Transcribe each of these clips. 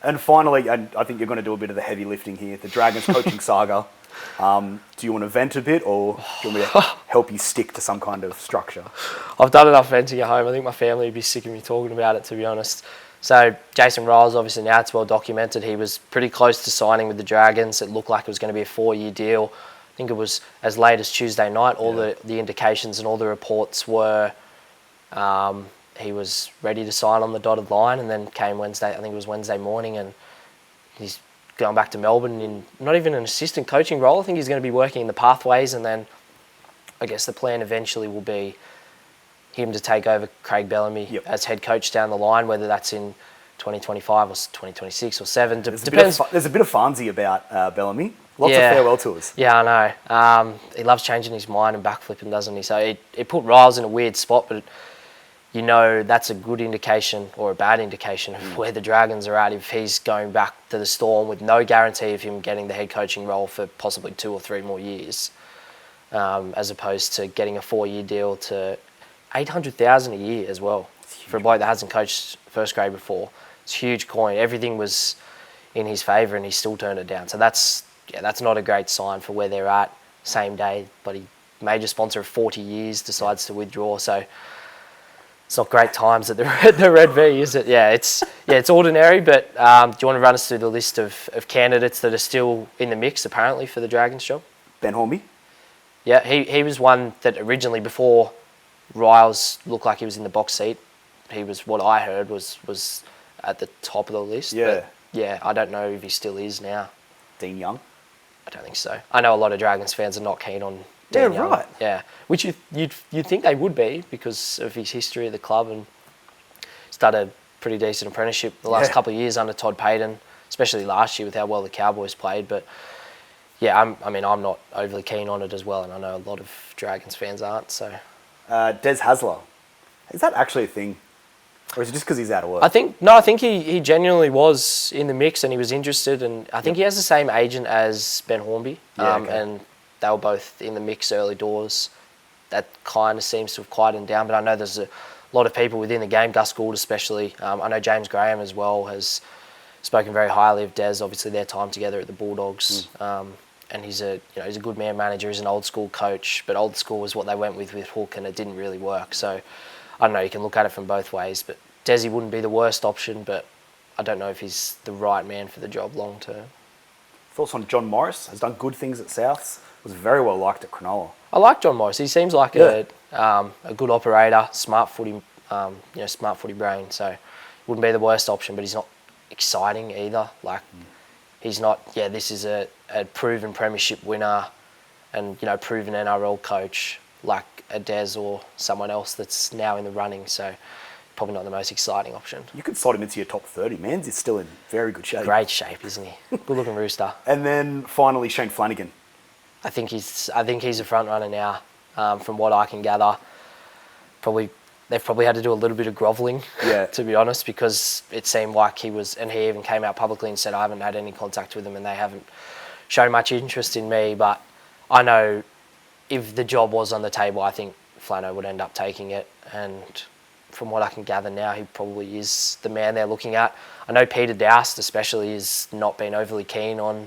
And finally, and I think you're going to do a bit of the heavy lifting here, the Dragons coaching saga. Do you want to vent a bit, or do you want me to help you stick to some kind of structure? I've done enough venting at home. I think my family would be sick of me talking about it, to be honest. So Jason Ryles, obviously now it's well documented. He was pretty close to signing with the Dragons. It looked like it was going to be a 4-year deal. I think it was as late as Tuesday night. All the indications and all the reports were he was ready to sign on the dotted line, and then came Wednesday, I think it was Wednesday morning, and he's going back to Melbourne in not even an assistant coaching role. I think he's going to be working in the pathways, and then I guess the plan eventually will be him to take over Craig Bellamy as head coach down the line, whether that's in 2025 or 2026 or 7. Depends. There's a bit of fancy about Bellamy. Lots of farewell tours. Yeah, I know. He loves changing his mind and backflipping, doesn't he? So it put Ryles in a weird spot, but you know that's a good indication or a bad indication of where the Dragons are at if he's going back to the Storm with no guarantee of him getting the head coaching role for possibly 2 or 3 more years, as opposed to getting a 4-year deal to $800,000 a year as well for a bloke that hasn't coached first grade before. It's huge coin. Everything was in his favour, and he still turned it down. So that's not a great sign for where they're at. Same day, but he major sponsor of 40 years decides to withdraw. So it's not great times at the Red V, is it? Yeah, it's ordinary. But do you want to run us through the list of candidates that are still in the mix apparently for the Dragons job? Ben Hornby. Yeah, he was one that originally, before Ryles looked like he was in the box seat, he was, what I heard, was at the top of the list. Yeah. But yeah, I don't know if he still is now. Dean Young. I don't think so. I know a lot of Dragons fans are not keen on Dean Young. Right. Yeah, which you'd think they would be because of his history at the club, and started a pretty decent apprenticeship the last couple of years under Todd Payton, especially last year with how well the Cowboys played. But yeah, I'm not overly keen on it as well, and I know a lot of Dragons fans aren't. So Des Hasler. Is that actually a thing? Or is it just because he's out of work? I think he genuinely was in the mix and he was interested, and I think he has the same agent as Ben Hornby, and they were both in the mix early doors. That kind of seems to have quieted down, but I know there's a lot of people within the game, Gus Gould especially. I know James Graham as well has spoken very highly of Des, obviously their time together at the Bulldogs. And he's a good man manager, he's an old school coach, but old school was what they went with Hook, and it didn't really work. So I don't know, you can look at it from both ways, but Desi wouldn't be the worst option, but I don't know if he's the right man for the job long term. Thoughts on John Morris? Has done good things at Souths. Was very well liked at Cronulla. I like John Morris. He seems like a good operator, smart footy brain. So wouldn't be the worst option, but he's not exciting either. Like he's not. Yeah, this is a proven premiership winner, and proven NRL coach like a Des or someone else that's now in the running. So probably not the most exciting option. You could slot him into your top 30. Man's is still in very good shape. Great shape, isn't he? Good looking rooster. And then finally Shane Flanagan. I think he's a front runner now. From what I can gather, they've probably had to do a little bit of grovelling, to be honest, because it seemed like he was, and he even came out publicly and said, I haven't had any contact with them and they haven't shown much interest in me. But I know if the job was on the table, I think Flano would end up taking it. And from what I can gather now, he probably is the man they're looking at. I know Peter Doust especially has not been overly keen on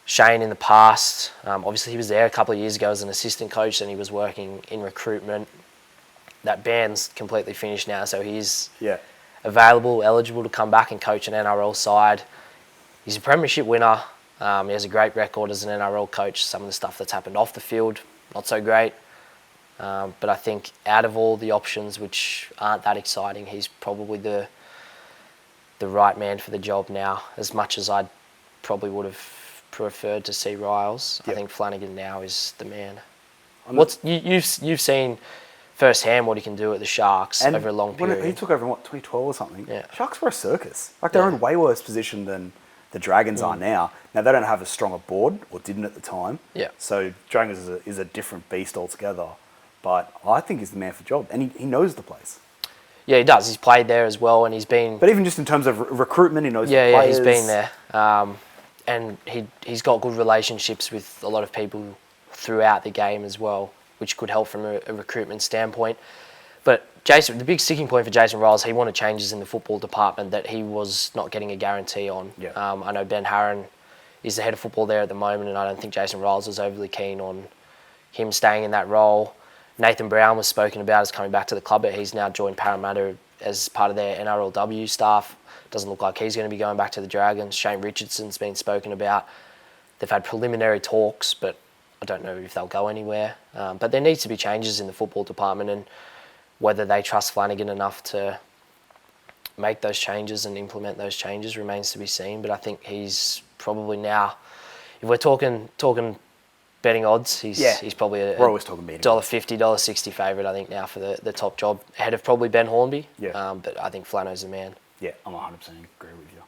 Shane in the past. Obviously he was there a couple of years ago as an assistant coach and he was working in recruitment. That ban's completely finished now, so he's available, eligible to come back and coach an NRL side. He's a premiership winner. He has a great record as an NRL coach. Some of the stuff that's happened off the field, not so great. But I think out of all the options which aren't that exciting, he's probably the right man for the job now. As much as I probably would have preferred to see Ryles, I think Flanagan now is the man. You've seen firsthand what he can do at the Sharks over a long period. He took over in 2012 or something. Yeah. Sharks were a circus. Like they're in way worse position than the Dragons are now. Now they don't have as strong a board, or didn't at the time. Yeah. So Dragons is a different beast altogether. But I think he's the man for the job, and he knows the place. Yeah, he does. He's played there as well, and he's been. But even just in terms of recruitment, he knows the players. Yeah, he's been there, and he's got good relationships with a lot of people throughout the game as well, which could help from a recruitment standpoint. But Jason, the big sticking point for Jason Ryles, he wanted changes in the football department that he was not getting a guarantee on. Yeah. I know Ben Harron is the head of football there at the moment, and I don't think Jason Ryles is overly keen on him staying in that role. Nathan Brown was spoken about as coming back to the club, but he's now joined Parramatta as part of their NRLW staff. Doesn't look like he's going to be going back to the Dragons. Shane Richardson's been spoken about. They've had preliminary talks, but I don't know if they'll go anywhere. But there needs to be changes in the football department, and whether they trust Flanagan enough to make those changes and implement those changes remains to be seen. But I think he's probably now, if we're talking betting odds, he's probably we're always talking betting $1.50, $1.60 favourite, I think, now for the top job, ahead of probably Ben Hornby. Yeah. But I think Flano's the man. Yeah, I'm 100% agree with you.